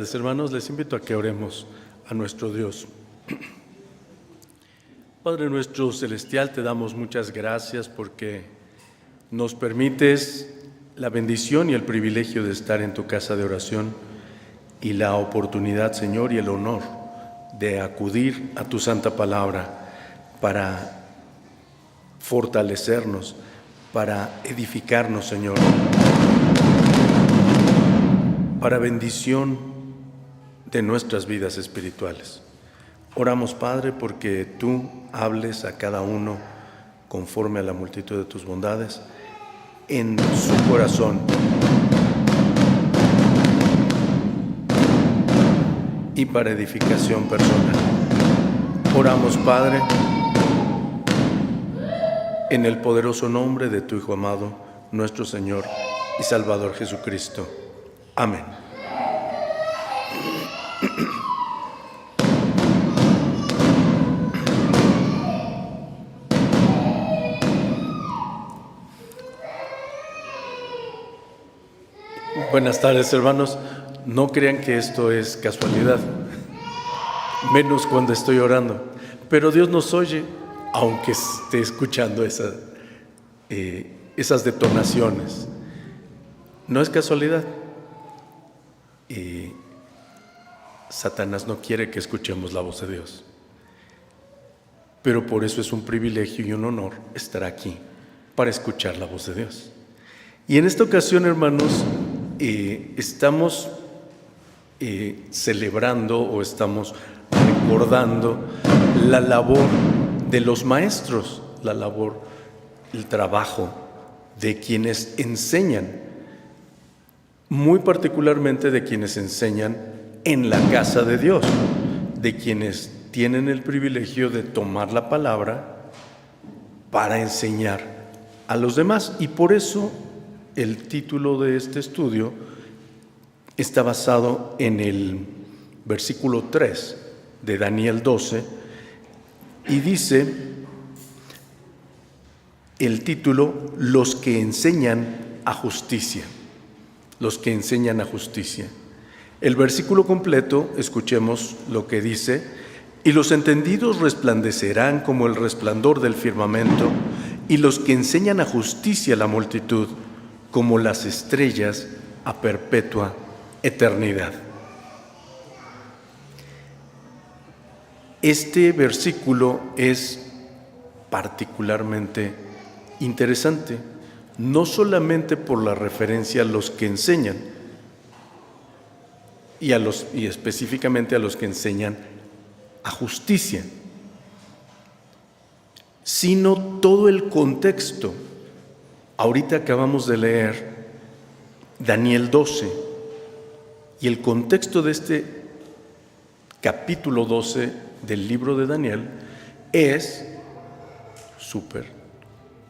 Hermanos, les invito a que oremos a nuestro Dios. Padre nuestro celestial, te damos muchas gracias porque nos permites la bendición y el privilegio de estar en tu casa de oración y la oportunidad, Señor, y el honor de acudir a tu santa palabra para fortalecernos, para edificarnos, Señor, para bendición de nuestras vidas espirituales. Oramos, Padre, porque tú hables a cada uno conforme a la multitud de tus bondades en su corazón y para edificación personal. Oramos, Padre, en el poderoso nombre de tu Hijo amado, nuestro Señor y Salvador Jesucristo. Amén. Buenas tardes, hermanos. No crean que esto es casualidad, menos cuando estoy orando. Pero Dios nos oye, aunque esté escuchando esas detonaciones. No es casualidad. Y Satanás no quiere que escuchemos la voz de Dios. Pero por eso es un privilegio y un honor estar aquí para escuchar la voz de Dios. Y en esta ocasión, hermanos, estamos celebrando o estamos recordando la labor de los maestros, la labor, el trabajo de quienes enseñan, muy particularmente de quienes enseñan en la casa de Dios, de quienes tienen el privilegio de tomar la palabra para enseñar a los demás. Y por eso el título de este estudio está basado en el versículo 3 de Daniel 12 y dice el título: los que enseñan a justicia. Los que enseñan a justicia. El versículo completo, escuchemos lo que dice: y los entendidos resplandecerán como el resplandor del firmamento, y los que enseñan a justicia a la multitud, como las estrellas a perpetua eternidad. Este versículo es particularmente interesante, no solamente por la referencia a los que enseñan, y específicamente a los que enseñan a justicia, sino todo el contexto. Ahorita acabamos de leer Daniel 12 y el contexto de este capítulo 12 del libro de Daniel es súper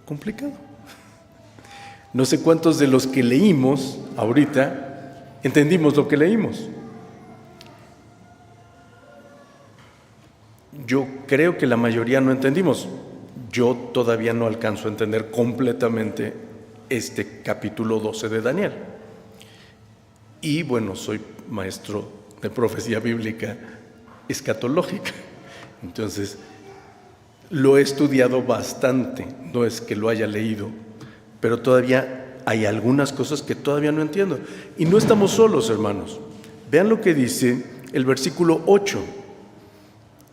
complicado. No sé cuántos de los que leímos ahorita entendimos lo que leímos. Yo creo que la mayoría no entendimos. Yo todavía no alcanzo a entender completamente este capítulo 12 de Daniel. Y bueno, soy maestro de profecía bíblica escatológica. Entonces, lo he estudiado bastante. No es que lo haya leído, pero todavía hay algunas cosas que todavía no entiendo. Y no estamos solos, hermanos. Vean lo que dice el versículo 8.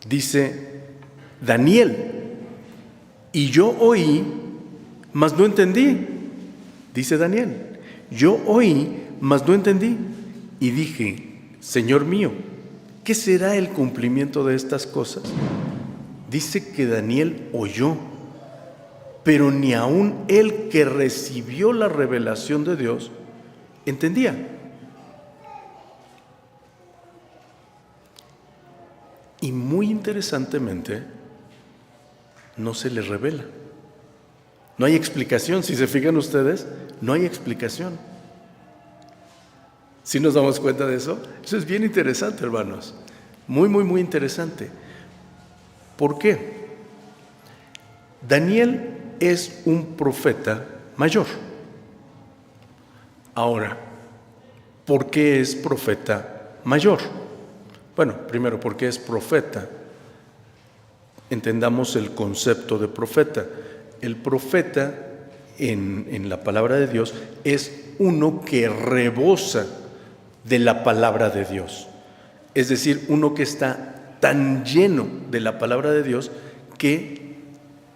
Dice Daniel: y yo oí, mas no entendí. Dice Daniel: yo oí, mas no entendí. Y dije: Señor mío, ¿qué será el cumplimiento de estas cosas? Dice que Daniel oyó, pero ni aun él que recibió la revelación de Dios entendía. Y muy interesantemente, no se le revela. No hay explicación. Si se fijan ustedes, no hay explicación. ¿Sí nos damos cuenta de eso? Eso es bien interesante, hermanos. Muy, muy, muy interesante. ¿Por qué? Daniel es un profeta mayor. Ahora, ¿por qué es profeta mayor. Bueno, primero, porque es profeta. Entendamos el concepto de profeta. El profeta en la palabra de Dios es uno que rebosa de la palabra de Dios. Es decir, uno que está tan lleno de la palabra de Dios que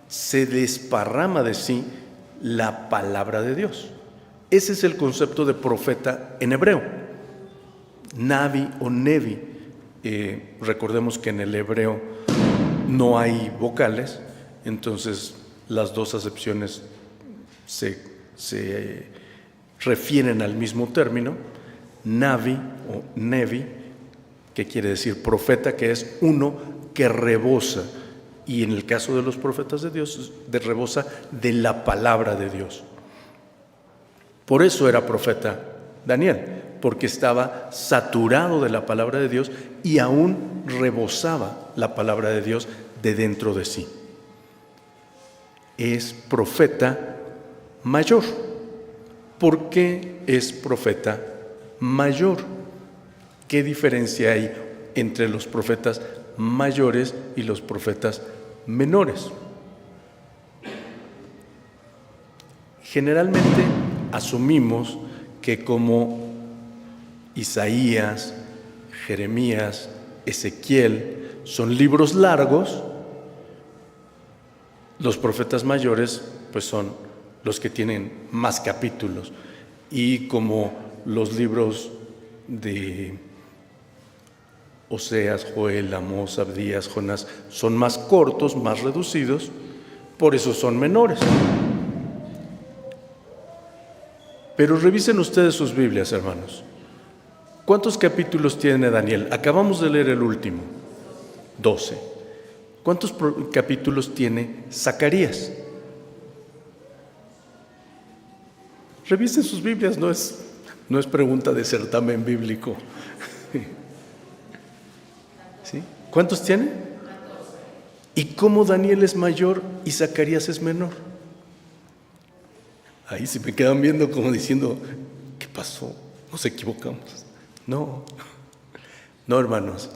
se desparrama de sí la palabra de Dios. Ese es el concepto de profeta en hebreo. Navi o Nevi. Recordemos que en el hebreo no hay vocales, entonces las dos acepciones se refieren al mismo término. Navi o Nevi, que quiere decir profeta, que es uno que rebosa, y en el caso de los profetas de Dios, rebosa de la palabra de Dios. Por eso era profeta Daniel, porque estaba saturado de la palabra de Dios y aún rebosaba la palabra de Dios de dentro de sí. Es profeta mayor. ¿Por qué es profeta mayor? ¿Qué diferencia hay entre los profetas mayores y los profetas menores? Generalmente asumimos que como Isaías, Jeremías, Ezequiel son libros largos, los profetas mayores pues son los que tienen más capítulos, y como los libros de Oseas, Joel, Amós, Abdías, Jonás son más cortos, más reducidos, por eso son menores. Pero revisen ustedes sus Biblias, hermanos. ¿Cuántos capítulos tiene Daniel? Acabamos de leer el último, 12. ¿Cuántos capítulos tiene Zacarías? Revisen sus Biblias, no es pregunta de certamen bíblico. ¿Sí? ¿Cuántos tiene? ¿Y cómo Daniel es mayor y Zacarías es menor? Ahí se me quedan viendo como diciendo, ¿qué pasó? ¿Nos equivocamos? No, hermanos.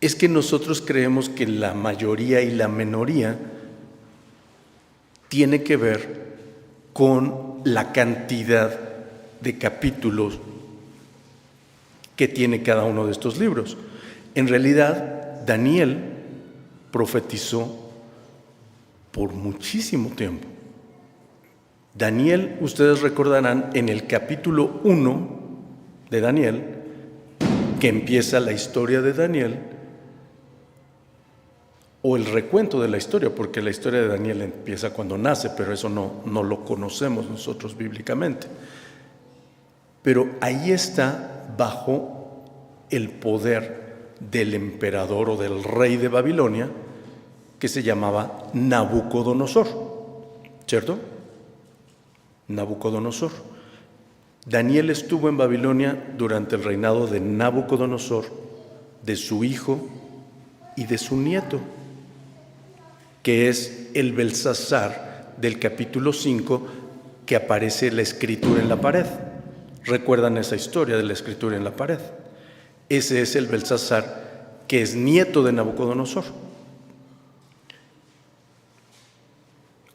Es que nosotros creemos que la mayoría y la minoría tiene que ver con la cantidad de capítulos que tiene cada uno de estos libros. En realidad, Daniel profetizó por muchísimo tiempo. Daniel, ustedes recordarán, en el capítulo 1 de Daniel, que empieza la historia de Daniel, o el recuento de la historia, porque la historia de Daniel empieza cuando nace, pero eso no lo conocemos nosotros bíblicamente. Pero ahí está bajo el poder del emperador o del rey de Babilonia, que se llamaba Nabucodonosor, ¿cierto? Nabucodonosor. Daniel estuvo en Babilonia durante el reinado de Nabucodonosor, de su hijo y de su nieto, que es el Belsasar del capítulo 5, que aparece la escritura en la pared. ¿Recuerdan esa historia de la escritura en la pared? Ese es el Belsasar, que es nieto de Nabucodonosor.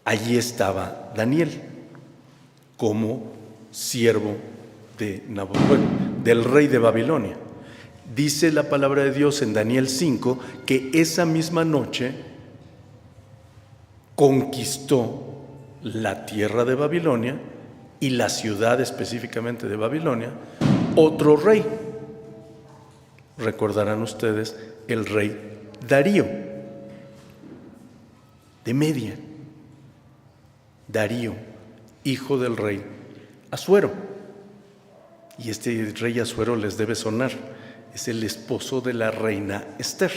Allí estaba Daniel como siervo de del rey de Babilonia. Dice la palabra de Dios en Daniel 5 que esa misma noche conquistó la tierra de Babilonia y la ciudad específicamente de Babilonia otro rey. Recordarán ustedes el rey Darío de Media. Darío, hijo del rey Asuero. Y este rey Asuero les debe sonar, es el esposo de la reina Esther.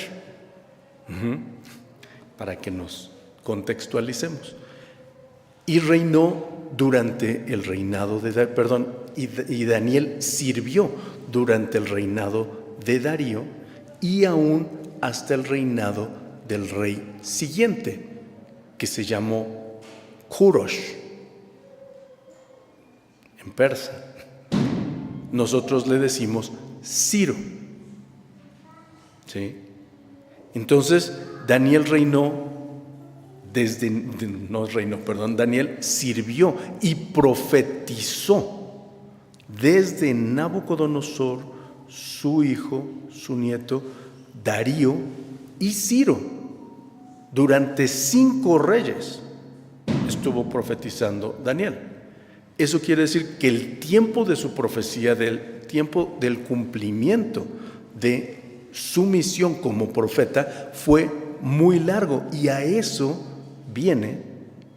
Para que nos contextualicemos. Y reinó durante el reinado y Daniel sirvió durante el reinado de Darío y aún hasta el reinado del rey siguiente, que se llamó Kurosh, en persa. Nosotros le decimos Ciro. ¿Sí? Entonces, Daniel Daniel sirvió y profetizó desde Nabucodonosor, su hijo, su nieto, Darío y Ciro. Durante 5 reyes estuvo profetizando Daniel. Eso quiere decir que el tiempo de su profecía, del tiempo del cumplimiento de su misión como profeta fue muy largo, y a eso viene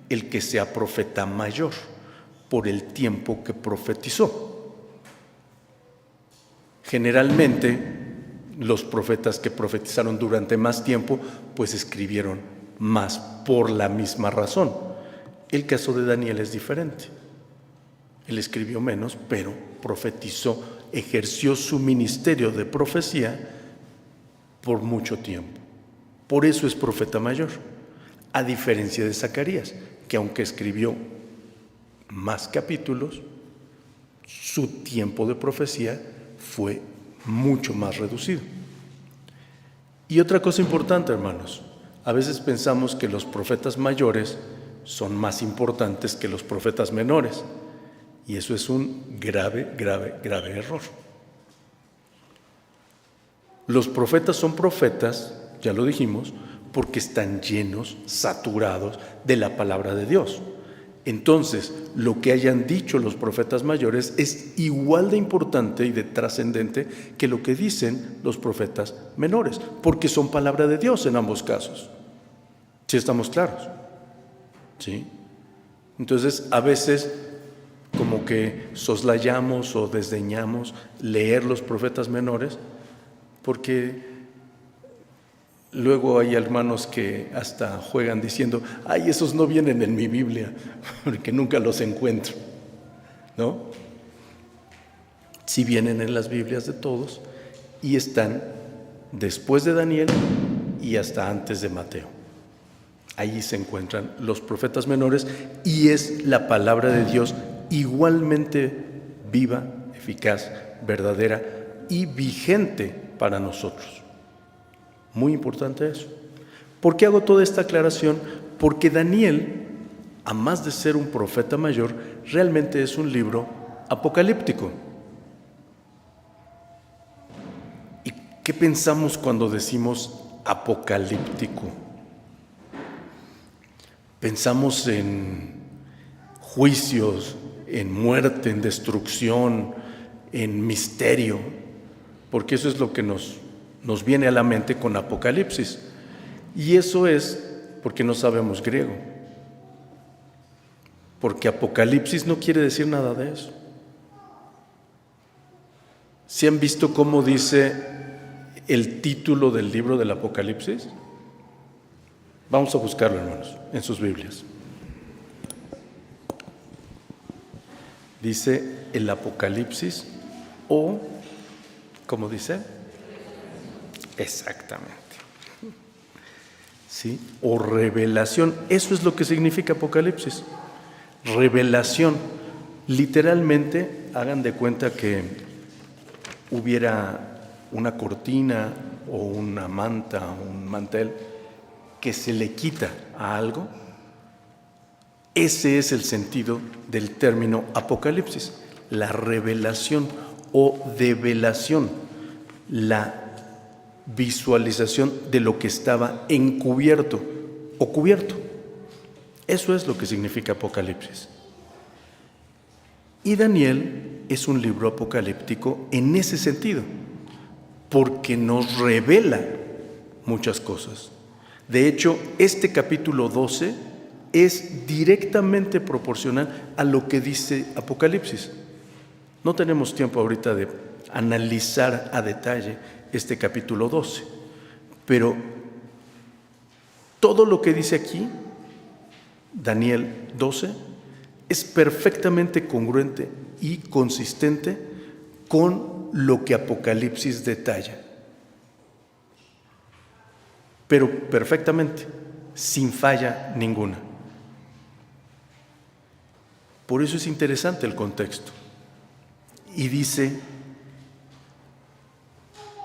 el que sea profeta mayor, por el tiempo que profetizó. Generalmente, los profetas que profetizaron durante más tiempo, pues escribieron más por la misma razón. El caso de Daniel es diferente. Él escribió menos, pero profetizó, ejerció su ministerio de profecía por mucho tiempo. Por eso es profeta mayor, a diferencia de Zacarías, que aunque escribió más capítulos, su tiempo de profecía fue mucho más reducido. Y otra cosa importante, hermanos, a veces pensamos que los profetas mayores son más importantes que los profetas menores, y eso es un grave error. Los profetas son profetas, ya lo dijimos, porque están llenos, saturados de la palabra de Dios. Entonces, lo que hayan dicho los profetas mayores es igual de importante y de trascendente que lo que dicen los profetas menores, porque son palabra de Dios en ambos casos. ¿Sí estamos claros? ¿Sí? Entonces, a veces como que soslayamos o desdeñamos leer los profetas menores, porque luego hay hermanos que hasta juegan diciendo: ay, esos no vienen en mi Biblia, porque nunca los encuentro, ¿no? Sí vienen en las Biblias de todos y están después de Daniel y hasta antes de Mateo. Allí se encuentran los profetas menores, y es la palabra de Dios igualmente viva, eficaz, verdadera y vigente para nosotros. Muy importante eso. ¿Por qué hago toda esta aclaración? Porque Daniel, a más de ser un profeta mayor, realmente es un libro apocalíptico. ¿Y qué pensamos cuando decimos apocalíptico? Pensamos en juicios, en muerte, en destrucción, en misterio, porque eso es lo que nos viene a la mente con Apocalipsis. Y eso es porque no sabemos griego, porque Apocalipsis no quiere decir nada de eso. ¿Sí han visto cómo dice el título del libro del Apocalipsis? Vamos a buscarlo, hermanos, en sus Biblias. Dice el Apocalipsis, o, ¿cómo dice? Exactamente. ¿Sí? O revelación. Eso es lo que significa Apocalipsis. Revelación. Literalmente, hagan de cuenta que hubiera una cortina o una manta, un mantel que se le quita a algo. Ese es el sentido del término Apocalipsis, la revelación o develación, la visualización de lo que estaba encubierto o cubierto. Eso es lo que significa Apocalipsis. Y Daniel es un libro apocalíptico en ese sentido, porque nos revela muchas cosas. De hecho, este capítulo 12 es directamente proporcional a lo que dice Apocalipsis. No tenemos tiempo ahorita de analizar a detalle este capítulo 12, pero todo lo que dice aquí, Daniel 12, es perfectamente congruente y consistente con lo que Apocalipsis detalla. Pero perfectamente, sin falla ninguna. Por eso es interesante el contexto. Y dice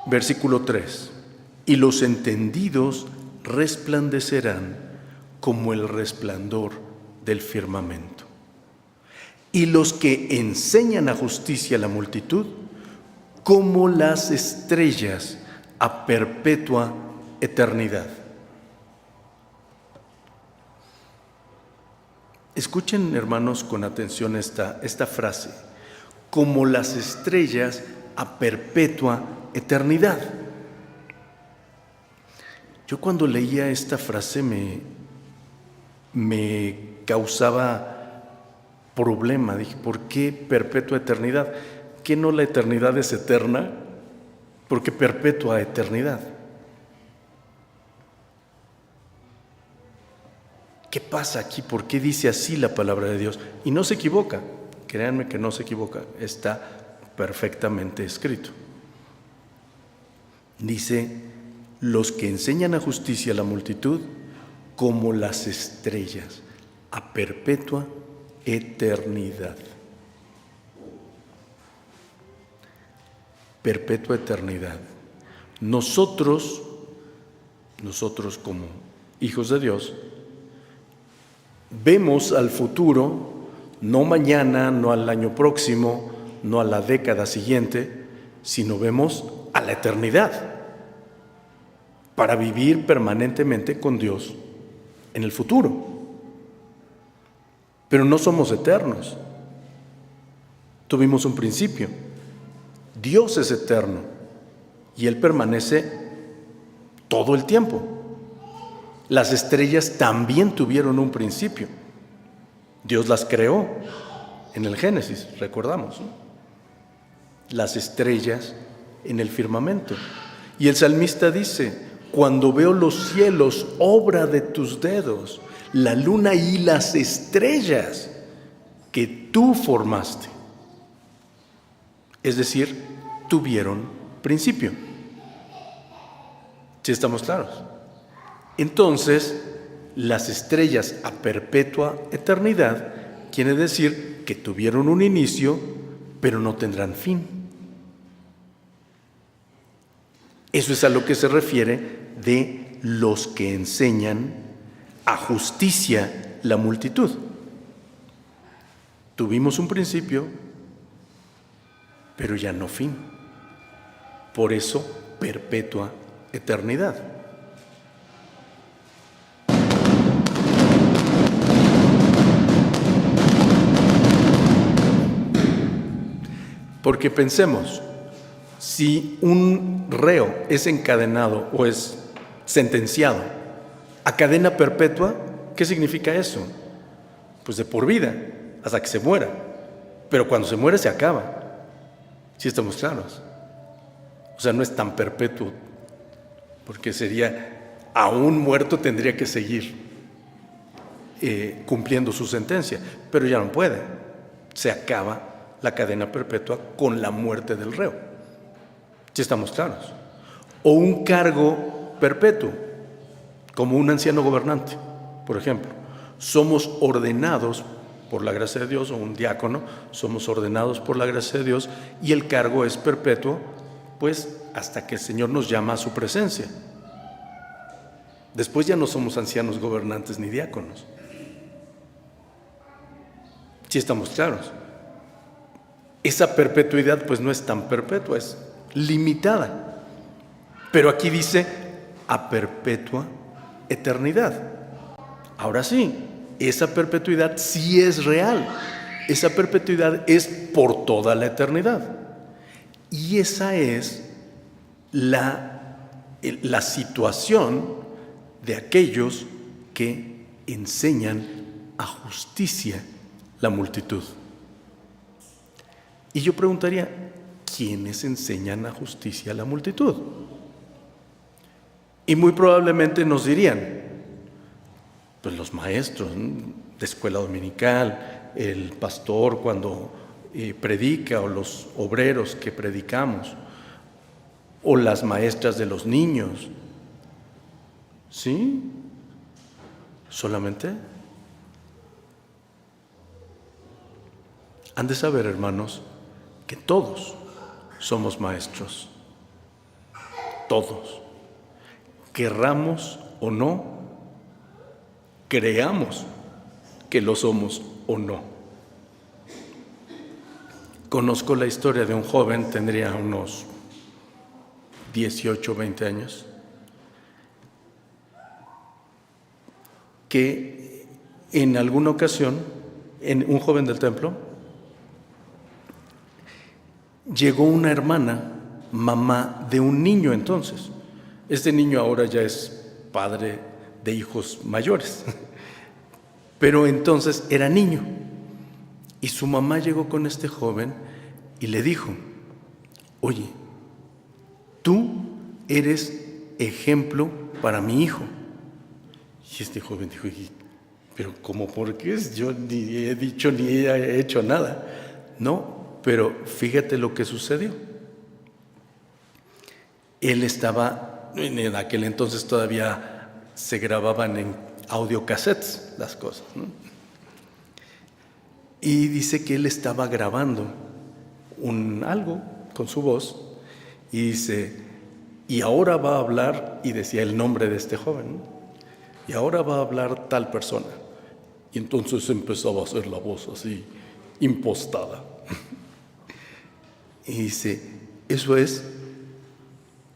Versículo 3. Y los entendidos resplandecerán como el resplandor del firmamento. Y los que enseñan a justicia a la multitud, como las estrellas a perpetua eternidad. Escuchen, hermanos, con atención esta frase. Como las estrellas a perpetua eternidad. Yo cuando leía esta frase me causaba problema. Dije, ¿por qué perpetua eternidad? ¿Qué no la eternidad es eterna? ¿Por qué perpetua eternidad? ¿Qué pasa aquí? ¿Por qué dice así la palabra de Dios? Y no se equivoca, créanme que no se equivoca, está perfectamente escrito. Dice, los que enseñan a justicia a la multitud, como las estrellas, a perpetua eternidad. Perpetua eternidad. Nosotros como hijos de Dios, vemos al futuro, no mañana, no al año próximo, no a la década siguiente, sino vemos a la eternidad, para vivir permanentemente con Dios en el futuro. Pero no somos eternos. Tuvimos un principio. Dios es eterno y Él permanece todo el tiempo. Las estrellas también tuvieron un principio. Dios las creó en el Génesis, recordamos, ¿no? Las estrellas en el firmamento. Y el salmista dice, cuando veo los cielos, obra de tus dedos, la luna y las estrellas que tú formaste. Es decir, tuvieron principio. ¿Sí estamos claros? Entonces, las estrellas a perpetua eternidad quiere decir que tuvieron un inicio, pero no tendrán fin. Eso es a lo que se refiere de los que enseñan a justicia la multitud. Tuvimos un principio, pero ya no fin. Por eso, perpetua eternidad. Porque pensemos, si un reo es encadenado o es sentenciado a cadena perpetua, ¿qué significa eso? Pues de por vida, hasta que se muera. Pero cuando se muere se acaba. ¿Sí estamos claros? O sea, no es tan perpetuo, porque sería, aún muerto tendría que seguir cumpliendo su sentencia, pero ya no puede. Se acaba la cadena perpetua con la muerte del reo. ¿Sí estamos claros? O un cargo perpetuo, como un anciano gobernante, por ejemplo. Somos ordenados por la gracia de Dios, o un diácono, somos ordenados por la gracia de Dios, y el cargo es perpetuo, pues hasta que el Señor nos llama a su presencia. Después ya no somos ancianos gobernantes ni diáconos. ¿Sí estamos claros? Esa perpetuidad pues no es tan perpetua, es limitada. Pero aquí dice a perpetua eternidad. Ahora sí, esa perpetuidad sí es real. Esa perpetuidad es por toda la eternidad. Y esa es la situación de aquellos que enseñan a justicia la multitud. Y yo preguntaría, ¿quiénes enseñan a justicia a la multitud? Y muy probablemente nos dirían, pues los maestros de escuela dominical, el pastor cuando predica, o los obreros que predicamos, o las maestras de los niños. ¿Sí? ¿Solamente? Han de saber, hermanos, que todos somos maestros. todos. Querramos o no, creamos que lo somos o no. Conozco la historia de un joven, tendría unos 18, 20 años, que en alguna ocasión, un joven del templo, llegó una hermana, mamá de un niño entonces. Este niño ahora ya es padre de hijos mayores, pero entonces era niño. Y su mamá llegó con este joven y le dijo: oye, tú eres ejemplo para mi hijo. Y este joven dijo: pero ¿cómo? ¿Por qué? Yo ni he dicho ni he hecho nada. No, pero fíjate lo que sucedió. Él estaba, en aquel entonces todavía se grababan en audiocassettes las cosas, ¿no? Y dice que él estaba grabando algo con su voz y dice: y ahora va a hablar, y decía el nombre de este joven, ¿no? Y ahora va a hablar tal persona. Y entonces empezaba a hacer la voz así, impostada. Y dice: eso es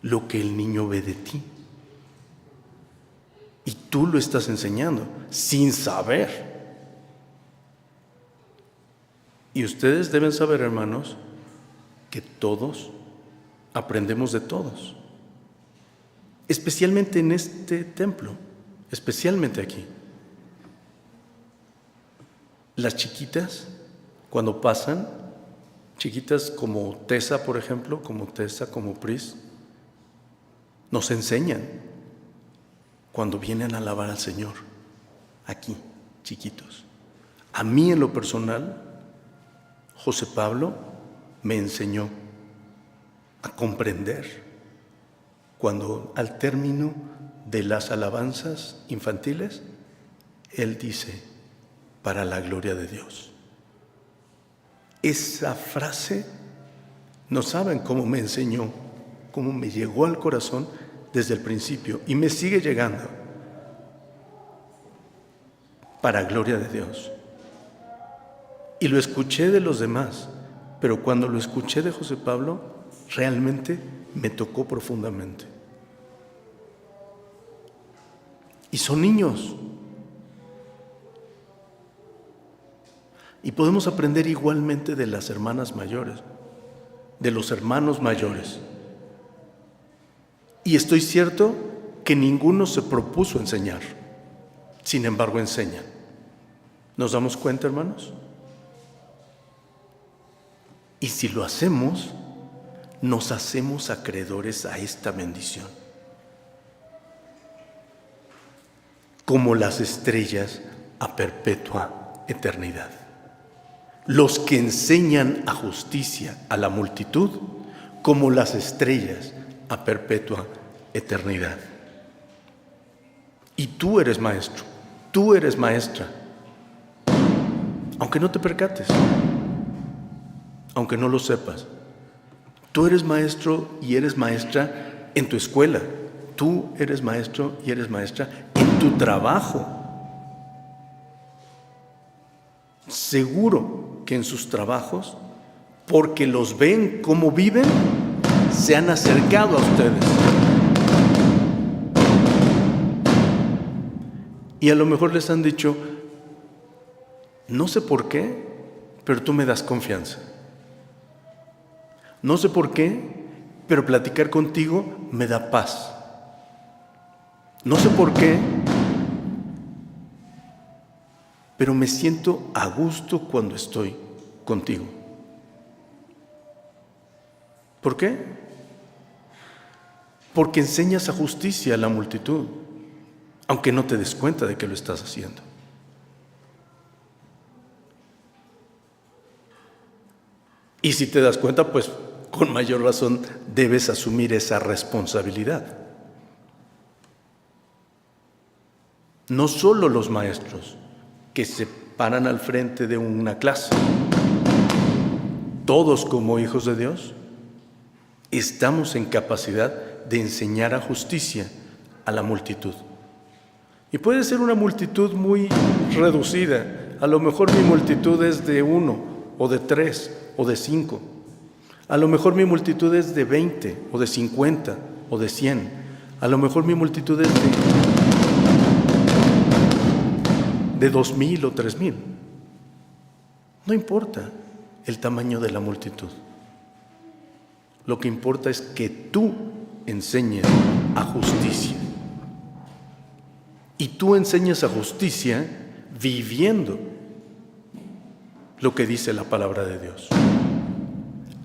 lo que el niño ve de ti. Y tú lo estás enseñando sin saber. Y ustedes deben saber, hermanos, que todos aprendemos de todos. Especialmente en este templo, especialmente aquí. Las chiquitas, cuando pasan, chiquitas como Tessa, por ejemplo, como Pris, nos enseñan cuando vienen a alabar al Señor, aquí, chiquitos. A mí en lo personal, José Pablo me enseñó a comprender cuando al término de las alabanzas infantiles, él dice: para la gloria de Dios. Esa frase, no saben cómo me enseñó, cómo me llegó al corazón desde el principio y me sigue llegando. Para gloria de Dios. Y lo escuché de los demás, pero cuando lo escuché de José Pablo, realmente me tocó profundamente. Y son niños. Y podemos aprender igualmente de las hermanas mayores, de los hermanos mayores. Y estoy cierto que ninguno se propuso enseñar, sin embargo enseñan. ¿Nos damos cuenta, hermanos? Y si lo hacemos, nos hacemos acreedores a esta bendición. Como las estrellas a perpetua eternidad. Los que enseñan a justicia a la multitud, como las estrellas a perpetua eternidad. Y tú eres maestro, tú eres maestra, aunque no te percates, aunque no lo sepas. Tú eres maestro y eres maestra en tu escuela. Tú eres maestro y eres maestra en tu trabajo. Seguro que en sus trabajos, porque los ven cómo viven, se han acercado a ustedes. Y a lo mejor les han dicho: no sé por qué, pero tú me das confianza. No sé por qué, pero platicar contigo me da paz. No sé por qué, pero me siento a gusto cuando estoy contigo. ¿Por qué? Porque enseñas a justicia a la multitud, aunque no te des cuenta de que lo estás haciendo. Y si te das cuenta, pues con mayor razón debes asumir esa responsabilidad. No solo los maestros que se paran al frente de una clase, todos como hijos de Dios estamos en capacidad de enseñar a justicia a la multitud. Y puede ser una multitud muy reducida. A lo mejor mi multitud es de 1, o de 3, o de 5. A lo mejor mi multitud es de 20, o de 50, o de 100. A lo mejor mi multitud es de 2,000 o 3,000. No importa el tamaño de la multitud. Lo que importa es que tú enseñes a justicia. Y tú enseñas a justicia viviendo lo que dice la palabra de Dios.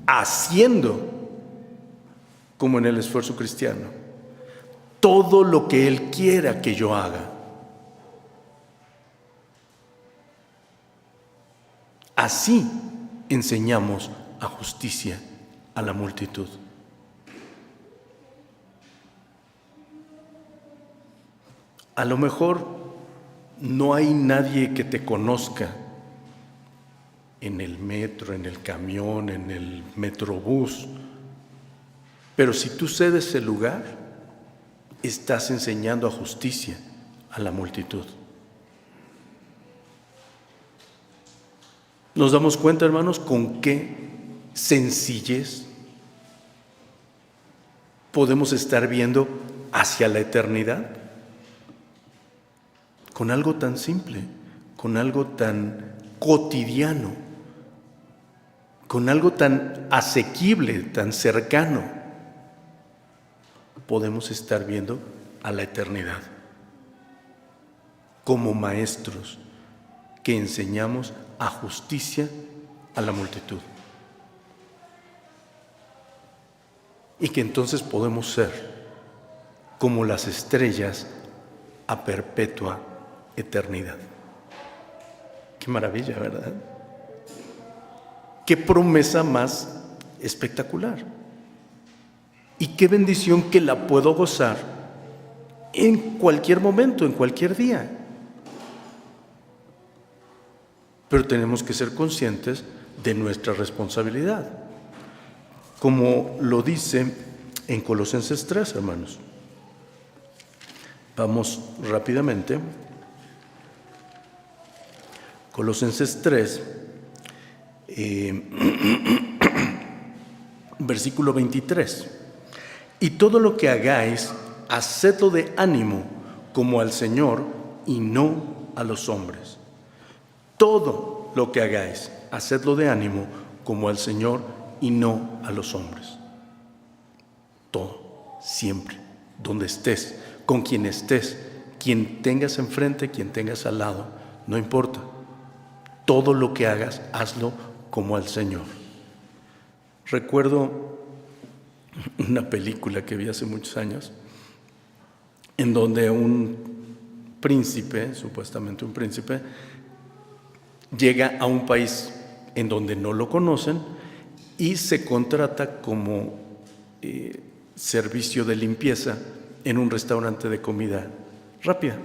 Haciendo, como en el esfuerzo cristiano, todo lo que Él quiera que yo haga. Así enseñamos a justicia a la multitud. A lo mejor no hay nadie que te conozca en el metro, en el camión, en el metrobús, pero si tú cedes el lugar, estás enseñando a justicia a la multitud. ¿Nos damos cuenta, hermanos, con qué sencillez podemos estar viendo hacia la eternidad? Con algo tan simple, con algo tan cotidiano, con algo tan asequible, tan cercano, podemos estar viendo a la eternidad como maestros que enseñamos a justicia a la multitud. Y que entonces podemos ser como las estrellas a perpetua eternidad. Qué maravilla, ¿verdad? Qué promesa más espectacular. Y qué bendición que la puedo gozar en cualquier momento, en cualquier día. Pero tenemos que ser conscientes de nuestra responsabilidad. Como lo dice en Colosenses 3, hermanos. Vamos rápidamente. Colosenses 3, versículo 23. Y todo lo que hagáis, hacedlo de ánimo como al Señor y no a los hombres. Todo lo que hagáis, hacedlo de ánimo como al Señor y no a los hombres. Todo, siempre, donde estés, con quien estés, quien tengas enfrente, quien tengas al lado, no importa. Todo lo que hagas, hazlo como al Señor. Recuerdo una película que vi hace muchos años, en donde un príncipe, supuestamente un príncipe, llega a un país en donde no lo conocen y se contrata como servicio de limpieza en un restaurante de comida rápida.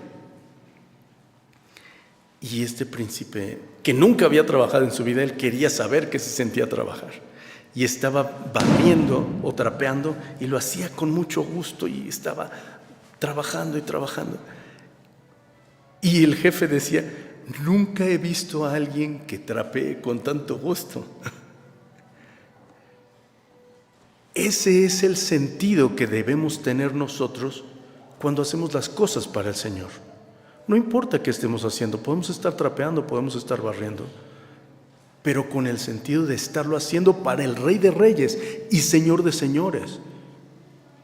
Y este príncipe, que nunca había trabajado en su vida, él quería saber qué se sentía trabajar. Y estaba barriendo o trapeando y lo hacía con mucho gusto y estaba trabajando y trabajando. Y el jefe decía, nunca he visto a alguien que trapee con tanto gusto. Ese es el sentido que debemos tener nosotros cuando hacemos las cosas para el Señor. No importa qué estemos haciendo, podemos estar trapeando, podemos estar barriendo, pero con el sentido de estarlo haciendo para el Rey de Reyes y Señor de Señores,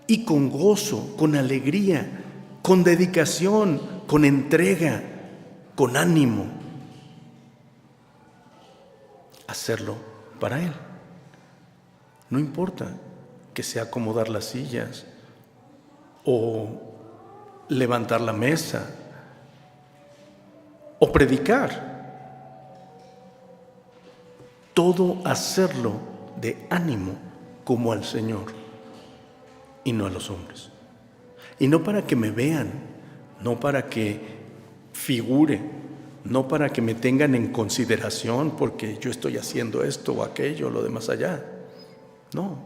y con gozo, con alegría, con dedicación, con entrega, con ánimo, hacerlo para Él. No importa que sea acomodar las sillas o levantar la mesa o predicar. Todo hacerlo de ánimo como al Señor y no a los hombres. Y no para que me vean, no para que figure, no para que me tengan en consideración porque yo estoy haciendo esto o aquello o lo demás allá. No.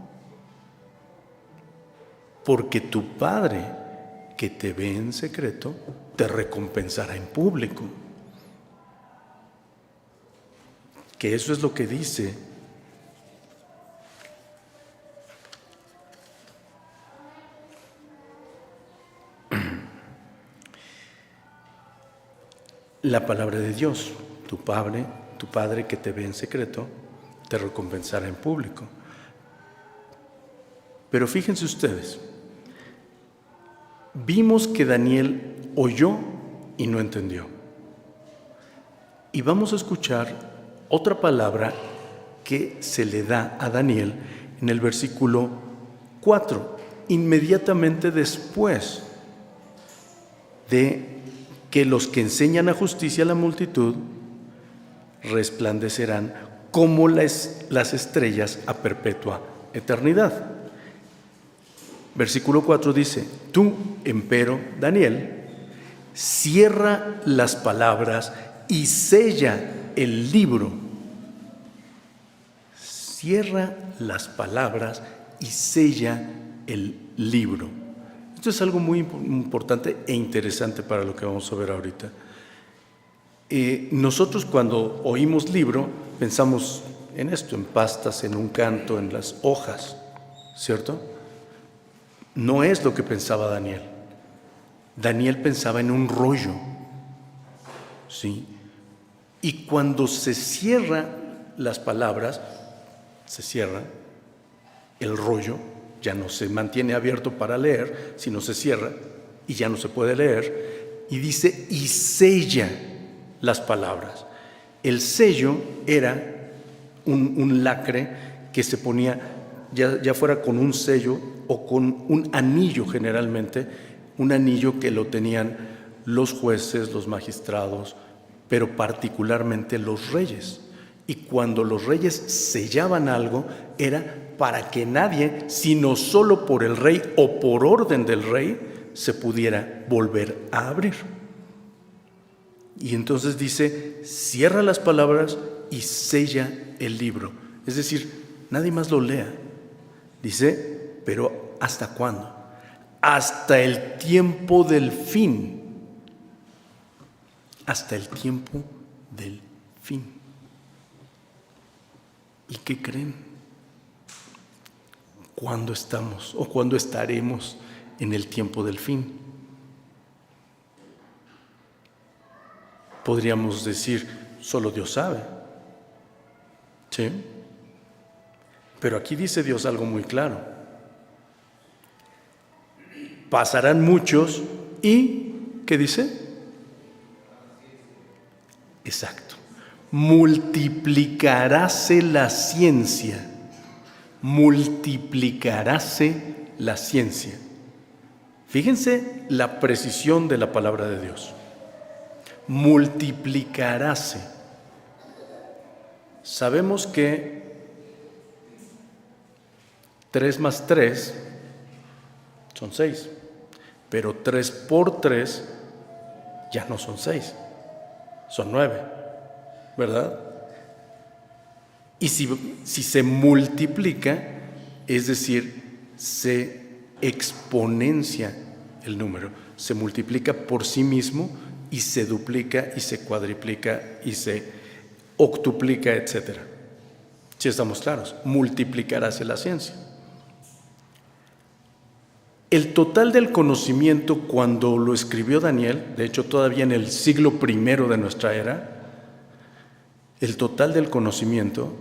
porque tu Padre que te ve en secreto te recompensará en público. Que eso es lo que dice la palabra de Dios. Tu Padre que te ve en secreto te recompensará en público. Pero fíjense ustedes, vimos que Daniel oyó y no entendió. Y vamos a escuchar otra palabra que se le da a Daniel en el versículo 4, inmediatamente después de que los que enseñan a justicia a la multitud resplandecerán como las estrellas a perpetua eternidad. Versículo 4 dice: tú, empero, Daniel, cierra las palabras y sella el libro. Cierra las palabras y sella el libro. Esto es algo muy importante e interesante para lo que vamos a ver ahorita. Nosotros cuando oímos libro pensamos en esto, en pastas, en un canto, en las hojas, ¿cierto? No es lo que pensaba Daniel. Daniel pensaba en un rollo, ¿sí? Y cuando se cierran las palabras, se cierra el rollo, ya no se mantiene abierto para leer, sino se cierra y ya no se puede leer. Y dice, y sella las palabras. El sello era un lacre que se ponía, ya fuera con un sello o con un anillo generalmente, un anillo que lo tenían los jueces, los magistrados, pero particularmente los reyes. Y cuando los reyes sellaban algo, era para que nadie, sino solo por el rey o por orden del rey, se pudiera volver a abrir. Y entonces dice, cierra las palabras y sella el libro. Es decir, nadie más lo lea. Dice, pero ¿hasta cuándo? Hasta el tiempo del fin. Hasta el tiempo del fin. ¿Y qué creen? ¿Cuándo estamos o cuándo estaremos en el tiempo del fin? Podríamos decir, solo Dios sabe. ¿Sí? Pero aquí dice Dios algo muy claro. Pasarán muchos y, ¿qué dice? Exacto. Multiplicaráse la ciencia. Multiplicaráse la ciencia. Fíjense la precisión de la palabra de Dios. Multiplicaráse. Sabemos que 3 más 3 son 6, pero 3 por 3 ya no son 6, son 9, ¿verdad? Y si se multiplica, es decir, se exponencia el número, se multiplica por sí mismo y se duplica y se cuadriplica y se octuplica, etc. Si estamos claros, multiplicaráse la ciencia. El total del conocimiento cuando lo escribió Daniel, de hecho todavía en el siglo I de nuestra era, el total del conocimiento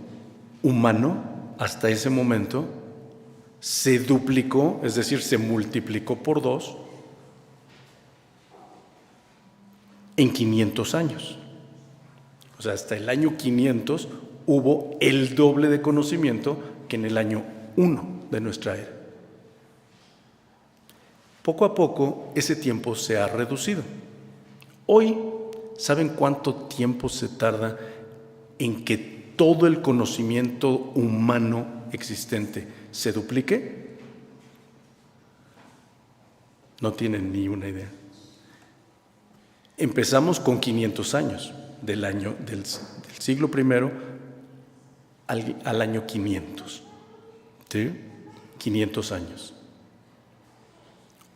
humano hasta ese momento se duplicó, es decir, se multiplicó por 2 en 500 años. O sea, hasta el año 500 hubo el doble de conocimiento que en el año 1 de nuestra era. Poco a poco ese tiempo se ha reducido. Hoy, ¿saben cuánto tiempo se tarda en que todo el conocimiento humano existente se duplique? No tienen ni una idea. Empezamos con 500 años, del siglo I al año 500. ¿Sí? 500 años.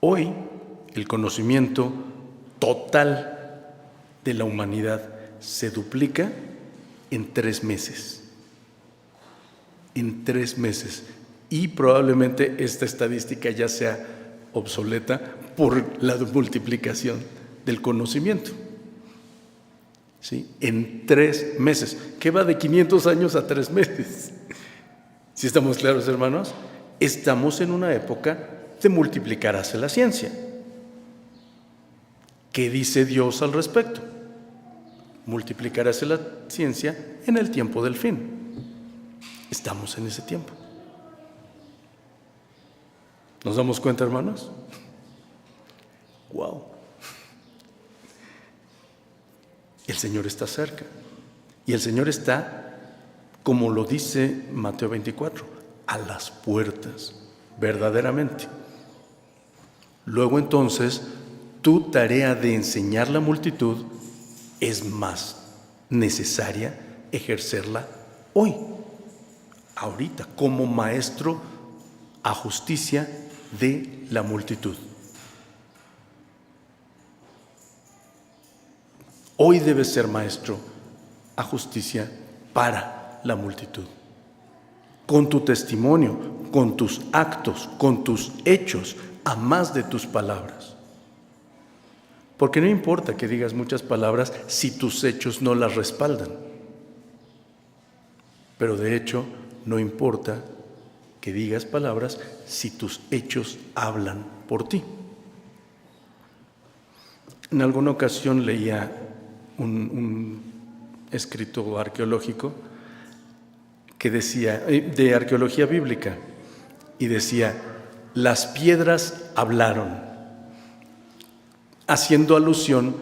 Hoy el conocimiento total de la humanidad se duplica en 3 meses. En 3 meses. Y probablemente esta estadística ya sea obsoleta por la multiplicación del conocimiento. ¿Sí? En 3 meses. ¿Qué va de 500 años a 3 meses? ¿Sí estamos claros, hermanos? Estamos en una época de multiplicarse la ciencia. ¿Qué dice Dios al respecto? Multiplicarse la ciencia en el tiempo del fin. Estamos en ese tiempo. ¿Nos damos cuenta, hermanos? ¡Wow! El Señor está cerca. Y el Señor está, como lo dice Mateo 24, a las puertas, verdaderamente. Luego entonces, tu tarea de enseñar la multitud es más necesaria ejercerla hoy, ahorita, como maestro a justicia de la multitud. Hoy debes ser maestro a justicia para la multitud. Con tu testimonio, con tus actos, con tus hechos, a más de tus palabras. Porque no importa que digas muchas palabras si tus hechos no las respaldan. Pero de hecho, no importa que digas palabras si tus hechos hablan por ti. En alguna ocasión leía un escrito arqueológico que decía, de arqueología bíblica, y decía, las piedras hablaron, haciendo alusión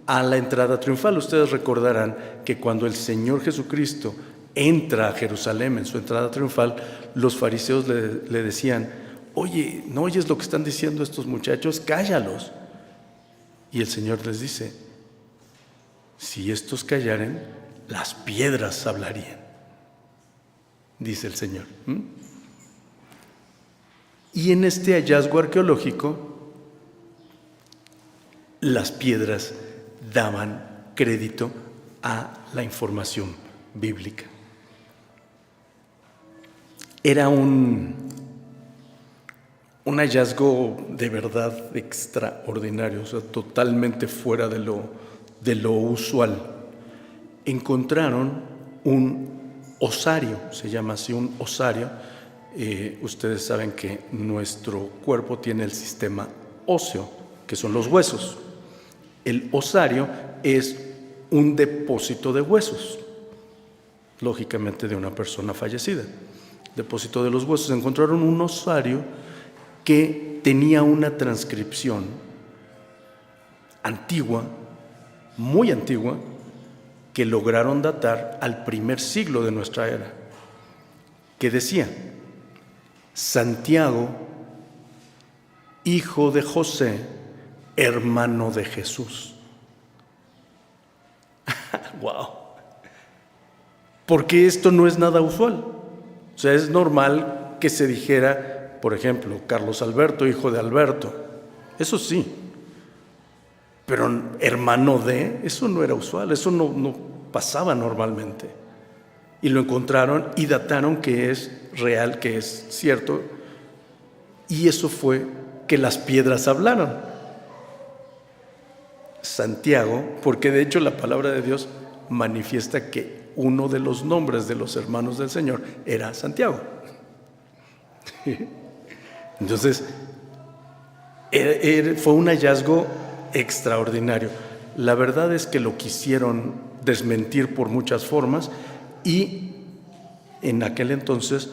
a la entrada triunfal. Ustedes recordarán que cuando el Señor Jesucristo entra a Jerusalén en su entrada triunfal, los fariseos le decían, oye, ¿no oyes lo que están diciendo estos muchachos? Cállalos. Y el Señor les dice, si estos callaren, las piedras hablarían, dice el Señor. Y en este hallazgo arqueológico, las piedras daban crédito a la información bíblica. Era un hallazgo de verdad extraordinario, o sea, totalmente fuera de lo usual. Encontraron un osario, se llama así, un osario. Ustedes saben que nuestro cuerpo tiene el sistema óseo, que son los huesos. El osario es un depósito de huesos, lógicamente de una persona fallecida. Depósito de los huesos. Encontraron un osario que tenía una transcripción antigua, muy antigua, que lograron datar al primer siglo de nuestra era, que decía, Santiago, hijo de José, hermano de Jesús. ¡Wow! Porque esto no es nada usual. O sea, es normal que se dijera, por ejemplo, Carlos Alberto, hijo de Alberto. Eso sí. Pero hermano de, eso no era usual, eso no pasaba normalmente. Y lo encontraron y dataron que es real, que es cierto. Y eso fue que las piedras hablaron. Santiago, porque de hecho la palabra de Dios manifiesta que uno de los nombres de los hermanos del Señor era Santiago. Entonces, fue un hallazgo extraordinario. La verdad es que lo quisieron desmentir por muchas formas y en aquel entonces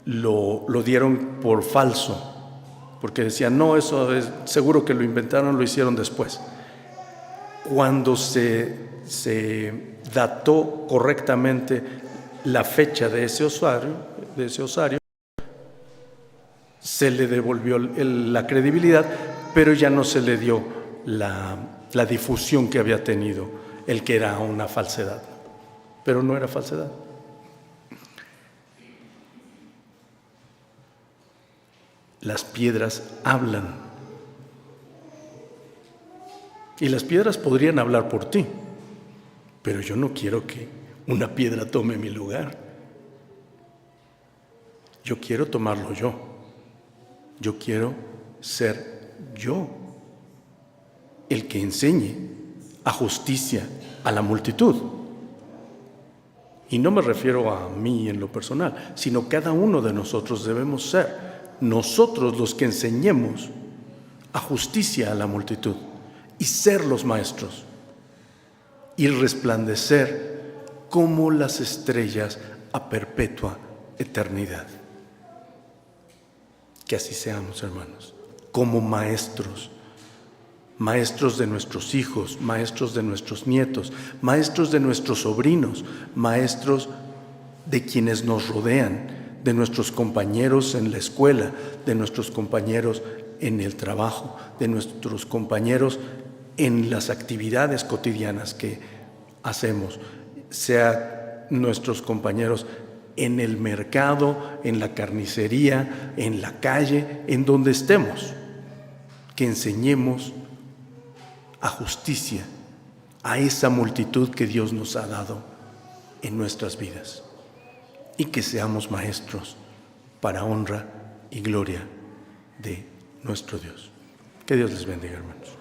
lo dieron por falso, porque decían, no, eso es seguro que lo inventaron, lo hicieron después. Cuando se dató correctamente la fecha de ese osario, se le devolvió la credibilidad, pero ya no se le dio la difusión que había tenido el que era una falsedad. Pero no era falsedad. Las piedras hablan. Y las piedras podrían hablar por ti, pero yo no quiero que una piedra tome mi lugar. Yo quiero tomarlo yo. Yo quiero ser yo el que enseñe a justicia a la multitud. Y no me refiero a mí en lo personal, sino cada uno de nosotros debemos ser nosotros los que enseñemos a justicia a la multitud y ser los maestros y resplandecer como las estrellas a perpetua eternidad. Que así seamos, hermanos, como maestros, maestros de nuestros hijos, maestros de nuestros nietos, maestros de nuestros sobrinos, maestros de quienes nos rodean, de nuestros compañeros en la escuela, de nuestros compañeros en el trabajo, de nuestros compañeros en las actividades cotidianas que hacemos, sea nuestros compañeros en el mercado, en la carnicería, en la calle, en donde estemos, que enseñemos a justicia a esa multitud que Dios nos ha dado en nuestras vidas y que seamos maestros para honra y gloria de nuestro Dios. Que Dios les bendiga, hermanos.